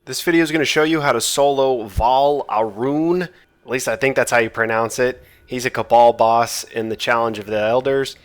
This video is going to show you how to solo Val Aru'un. At least I think that's how you pronounce it. He's a Cabal boss in the Challenge of the Elders.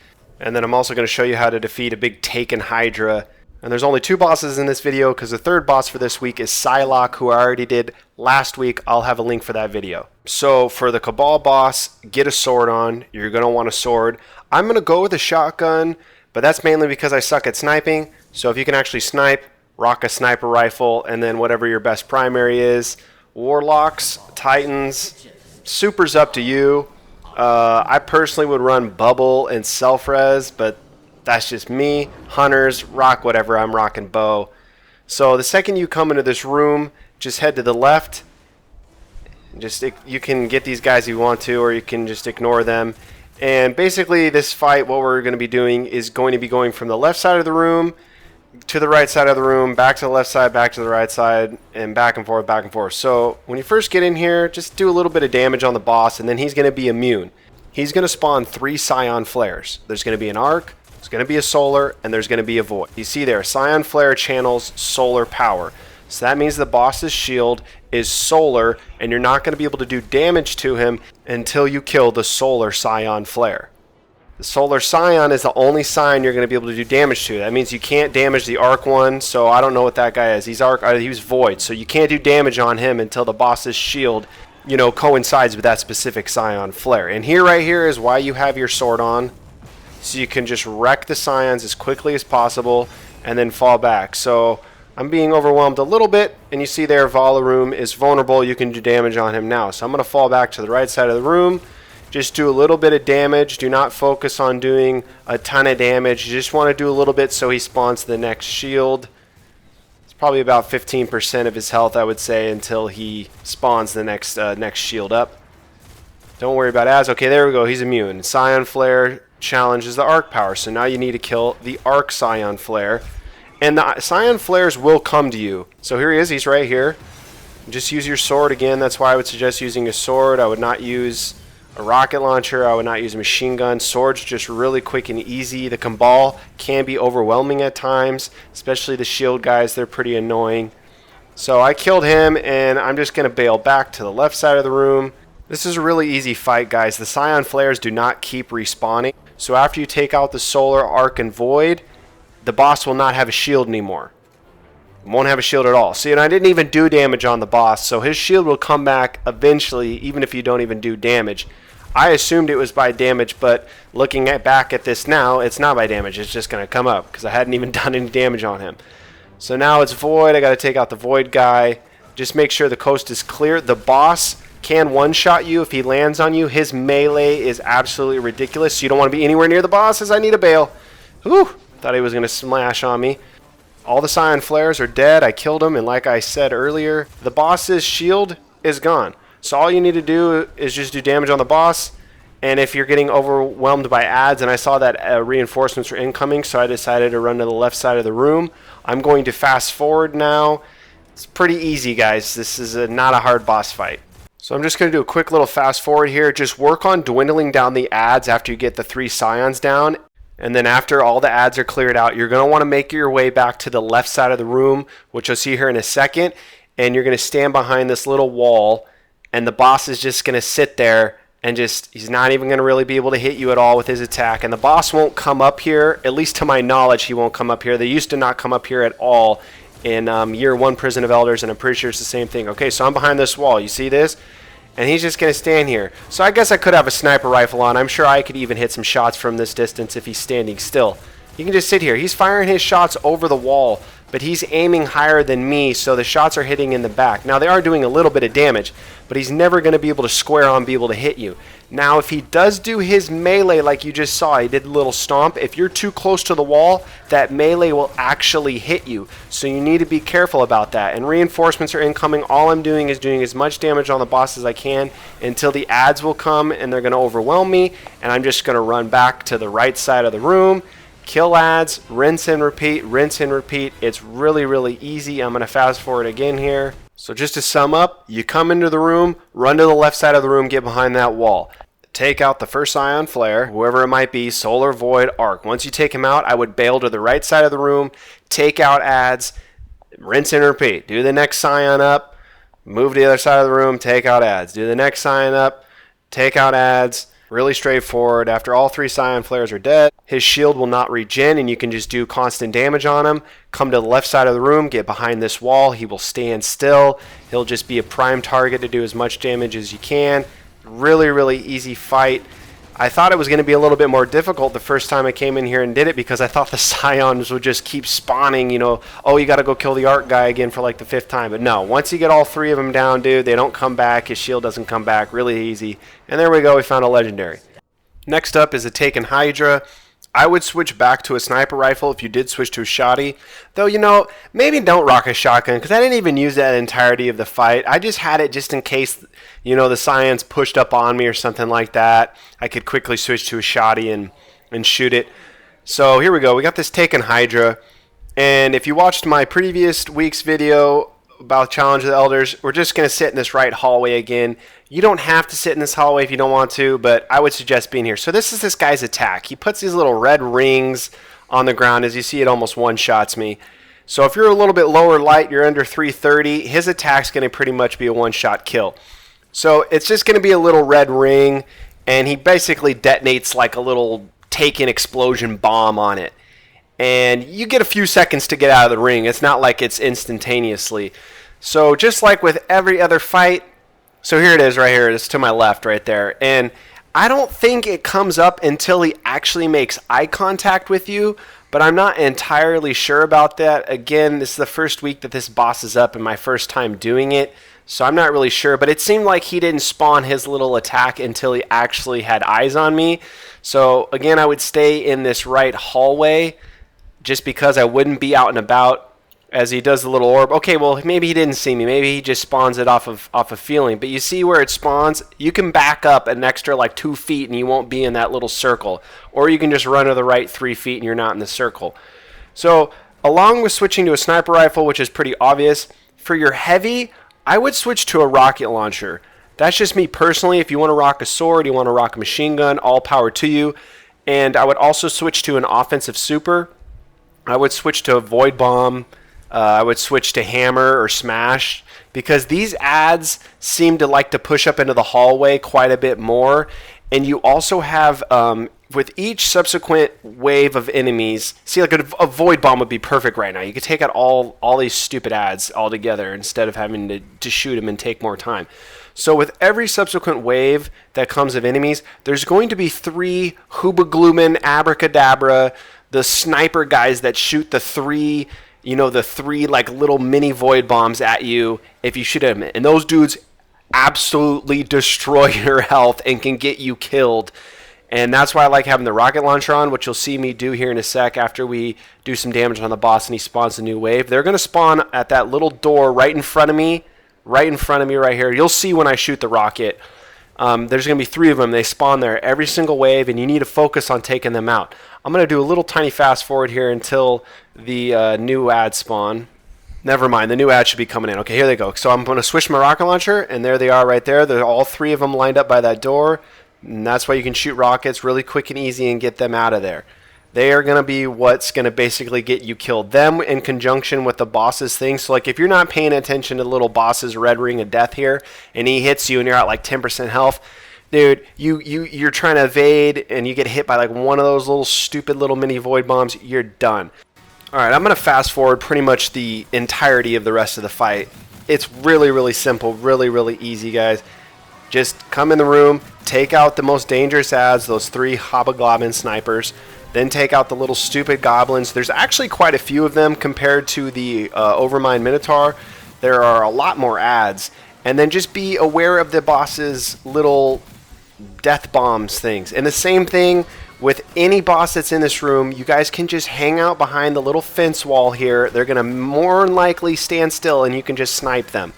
And then I'm also going to show you how to defeat a big Taken Hydra. And there's only two bosses in this video because the third boss for this week is Psylocke, who I already did last week. I'll have a link for that video. So for the Cabal boss, get a sword on. You're going to want a sword. I'm going to go with a shotgun, but that's mainly because I suck at sniping. So if you can actually snipe, rock a sniper rifle, and then whatever your best primary is. Warlocks, Titans, super's up to you. I personally would run Bubble and Self-Res, but that's just me. Hunters, rock whatever, I'm rocking bow. So the second you come into this room, just head to the left. You can get these guys if you want to, or you can just ignore them. And basically this fight, what we're going to be doing is going to be going from the left side of the room to the right side of the room, back to the left side, back to the right side, and back and forth, back and forth. So when you first get in here, just do a little bit of damage on the boss, and then he's going to be immune. He's going to spawn 3 Scion Flares. There's going to be an Arc, there's going to be a Solar, and there's going to be a Void. You see there, Scion Flare channels Solar power. So that means the boss's shield is Solar, and you're not going to be able to do damage to him until you kill the Solar Scion Flare. The Solar Scion is the only Scion you're going to be able to do damage to. That means you can't damage the Arc one, so I don't know what that guy is. He's he's Void, so you can't do damage on him until the boss's shield, coincides with that specific Scion Flare. And here, right here, is why you have your sword on, so you can just wreck the Scions as quickly as possible and then fall back. So I'm being overwhelmed a little bit, and you see there Val Aru'un is vulnerable. You can do damage on him now. So I'm going to fall back to the right side of the room. Just do a little bit of damage. Do not focus on doing a ton of damage. You just want to do a little bit so he spawns the next shield. It's probably about 15% of his health, I would say, until he spawns the next shield up. Don't worry about Az. Okay, there we go. He's immune. Scion Flare challenges the Arc power. So now you need to kill the Arc Scion Flare. And the Scion Flares will come to you. So here he is. He's right here. Just use your sword again. That's why I would suggest using a sword. I would not use a rocket launcher. I would not use a machine gun. Swords just really quick and easy. The Cabal can be overwhelming at times, especially the shield guys. They're pretty annoying. So I killed him, and I'm just going to bail back to the left side of the room. This is a really easy fight, guys. The Scion Flares do not keep respawning. So after you take out the Solar, Arc, and Void, the boss will not have a shield anymore. Won't have a shield at all. See, and I didn't even do damage on the boss, so his shield will come back eventually, even if you don't even do damage. I assumed it was by damage, but looking back at this now, it's not by damage. It's just going to come up because I hadn't even done any damage on him. So now it's Void. I got to take out the Void guy. Just make sure the coast is clear. The boss can one-shot you if he lands on you. His melee is absolutely ridiculous, so you don't want to be anywhere near the boss, as I need a bail. Whew! Thought he was going to smash on me. All the Scion Flares are dead. I killed him, and like I said earlier, the boss's shield is gone. So all you need to do is just do damage on the boss, and if you're getting overwhelmed by ads, and I saw that reinforcements were incoming, so I decided to run to the left side of the room. I'm going to fast forward now. It's pretty easy, guys. This is not a hard boss fight. So I'm just going to do a quick little fast forward here. Just work on dwindling down the ads after you get the 3 Scions down. And then after all the ads are cleared out, you're going to want to make your way back to the left side of the room, which you'll see here in a second. And you're going to stand behind this little wall, and the boss is just going to sit there and he's not even going to really be able to hit you at all with his attack. And the boss won't come up here, at least to my knowledge, he won't come up here. They used to not come up here at all in Year 1 Prison of Elders, and I'm pretty sure it's the same thing. Okay, so I'm behind this wall. You see this? And he's just going to stand here. So I guess I could have a sniper rifle on. I'm sure I could even hit some shots from this distance if he's standing still. He can just sit here. He's firing his shots over the wall, but he's aiming higher than me, so the shots are hitting in the back. Now, they are doing a little bit of damage, but he's never going to be able to square on, be able to hit you. Now, if he does do his melee like you just saw, he did a little stomp, if you're too close to the wall, that melee will actually hit you. So you need to be careful about that. And reinforcements are incoming. All I'm doing is doing as much damage on the boss as I can until the ads will come, and they're going to overwhelm me, and I'm just going to run back to the right side of the room. Kill ads, rinse and repeat, rinse and repeat. It's really, really easy. I'm going to fast forward again here. So just to sum up, you come into the room, run to the left side of the room, get behind that wall. Take out the first Scion Flare, whoever it might be, Solar, Void, Arc. Once you take him out, I would bail to the right side of the room, take out ads, Rinse and repeat. Do the next scion up, move to the other side of the room, take out ads. Do the next scion up, take out ads. Really straightforward. After all 3 Scion Flares are dead, his shield will not regen, and you can just do constant damage on him. Come to the left side of the room, get behind this wall. He will stand still. He'll just be a prime target to do as much damage as you can. Really, really easy fight. I thought it was going to be a little bit more difficult the first time I came in here and did it because I thought the Scions would just keep spawning, you know, oh, you got to go kill the Arc guy again for like the 5th time. But no, once you get all 3 of them down, dude, they don't come back. His shield doesn't come back. Really easy. And there we go. We found a legendary. Next up is a Taken Hydra. I would switch back to a sniper rifle if you did switch to a shotty. Though, you know, maybe don't rock a shotgun because I didn't even use that entirety of the fight. I just had it just in case, you know, the Scions pushed up on me or something like that. I could quickly switch to a shotty and shoot it. So here we go. We got this Taken Hydra. And if you watched my previous week's video about Challenge of the Elders, we're just going to sit in this right hallway again. You don't have to sit in this hallway if you don't want to, but I would suggest being here. So this is this guy's attack. He puts these little red rings on the ground. As you see, it almost one-shots me. So if you're a little bit lower light, you're under 330, his attack's going to pretty much be a one-shot kill. So it's just going to be a little red ring, and he basically detonates like a little Taken explosion bomb on it. And you get a few seconds to get out of the ring. It's not like it's instantaneously. So just like with every other fight, so here it is right here. It's to my left right there. And I don't think it comes up until he actually makes eye contact with you, but I'm not entirely sure about that. Again, this is the first week that this boss is up and my first time doing it, so I'm not really sure. But it seemed like he didn't spawn his little attack until he actually had eyes on me. So again, I would stay in this right hallway just because I wouldn't be out and about as he does the little orb. Okay, well, maybe he didn't see me. Maybe he just spawns it off of feeling. But you see where it spawns? You can back up an extra like 2 feet and you won't be in that little circle. Or you can just run to the right 3 feet and you're not in the circle. So along with switching to a sniper rifle, which is pretty obvious, for your heavy, I would switch to a rocket launcher. That's just me personally. If you want to rock a sword, you want to rock a machine gun, all power to you. And I would also switch to an offensive super. I would switch to a void bomb. I would switch to hammer or smash because these ads seem to like to push up into the hallway quite a bit more. And you also have, with each subsequent wave of enemies, see, like a void bomb would be perfect right now. You could take out all these stupid ads all together instead of having to shoot them and take more time. So with every subsequent wave that comes of enemies, there's going to be 3 Hubaglumen, Abracadabra, the sniper guys that shoot the 3, you know, the 3 like little mini void bombs at you if you shoot them. And those dudes absolutely destroy your health and can get you killed. And that's why I like having the rocket launcher on, which you'll see me do here in a sec after we do some damage on the boss and he spawns a new wave. They're going to spawn at that little door right in front of me right here. You'll see when I shoot the rocket. There's going to be 3 of them. They spawn there every single wave, and you need to focus on taking them out. I'm going to do a little tiny fast forward here until the new ads spawn. Never mind, the new ads should be coming in. Okay, here they go. So I'm going to switch my rocket launcher, and there they are right there. They're all 3 of them lined up by that door, and that's why you can shoot rockets really quick and easy and get them out of there. They are going to be what's going to basically get you killed. Them in conjunction with the boss's thing. So like if you're not paying attention to the little boss's red ring of death here, and he hits you and you're at like 10% health, dude, you're trying to evade and you get hit by like one of those little stupid little mini void bombs, you're done. Alright, I'm going to fast forward pretty much the entirety of the rest of the fight. It's really, really simple, really, really easy, guys. Just come in the room, take out the most dangerous ads, those 3 Hobgoblin snipers, then take out the little stupid goblins. There's actually quite a few of them compared to the Overmind Minotaur. There are a lot more ads. And then just be aware of the boss's little death bombs things. And the same thing with any boss that's in this room. You guys can just hang out behind the little fence wall here. They're going to more than likely stand still and you can just snipe them.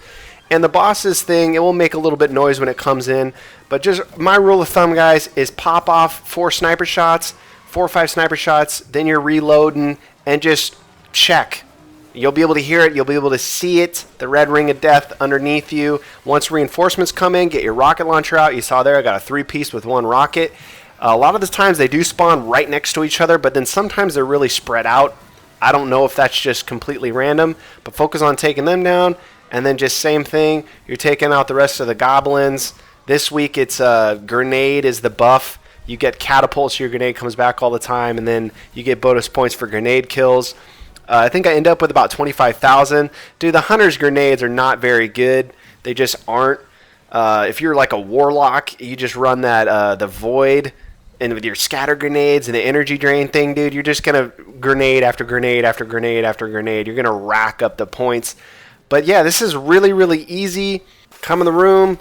And the boss's thing, it will make a little bit noise when it comes in. But just my rule of thumb, guys, is pop off 4 sniper shots. 4 or 5 sniper shots, then you're reloading, and just check. You'll be able to hear it, you'll be able to see it, the red ring of death underneath you. Once reinforcements come in, get your rocket launcher out. You saw there, I got a 3-piece with 1 rocket. A lot of the times they do spawn right next to each other, but then sometimes they're really spread out. I don't know if that's just completely random, but focus on taking them down, and then just same thing, you're taking out the rest of the goblins. This week it's grenade is the buff. You get catapults, your grenade comes back all the time, and then you get bonus points for grenade kills. I think I end up with about 25,000. Dude, the hunter's grenades are not very good. They just aren't. If you're like a warlock, you just run that the void, and with your scatter grenades and the energy drain thing, dude, you're just gonna grenade after grenade after grenade after grenade. You're gonna rack up the points. But yeah, this is really, really easy. Come in the room,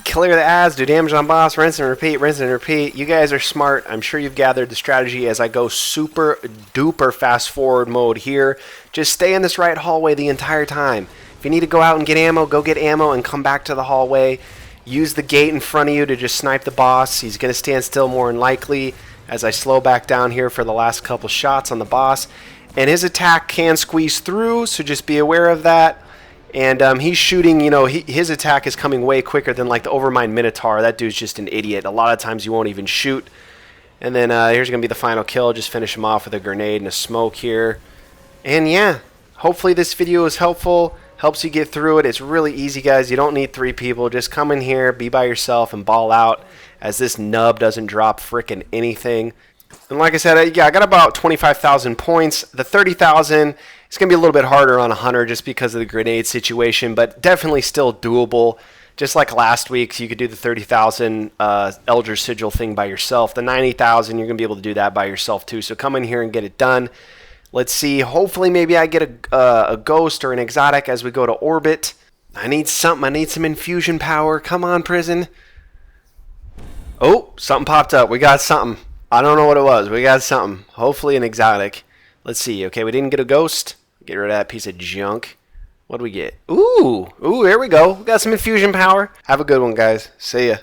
clear the ads, do damage on boss, rinse and repeat, rinse and repeat. You guys are smart. I'm sure you've gathered the strategy as I go super duper fast forward mode here. Just stay in this right hallway the entire time. If you need to go out and get ammo, go get ammo and come back to the hallway. Use the gate in front of you to just snipe the boss. He's going to stand still more than likely as I slow back down here for the last couple shots on the boss. And his attack can squeeze through, so just be aware of that. And he's shooting, you know, his attack is coming way quicker than like the Overmind Minotaur. That dude's just an idiot. A lot of times you won't even shoot. And then here's going to be the final kill. Just finish him off with a grenade and a smoke here. And yeah, hopefully this video is helpful. Helps you get through it. It's really easy, guys. You don't need 3 people. Just come in here, be by yourself, and ball out as this nub doesn't drop frickin' anything. And like I said, yeah, I got about 25,000 points. The 30,000, it's going to be a little bit harder on a hunter just because of the grenade situation, but definitely still doable. Just like last week, you could do the 30,000 Elders Sigil thing by yourself. The 90,000, you're going to be able to do that by yourself too. So come in here and get it done. Let's see. Hopefully, maybe I get a ghost or an exotic as we go to orbit. I need something. I need some infusion power. Come on, prison. Oh, something popped up. We got something. I don't know what it was. We got something. Hopefully an exotic. Let's see. Okay, we didn't get a ghost. Get rid of that piece of junk. What do we get? Ooh, there we go. We got some infusion power. Have a good one, guys. See ya.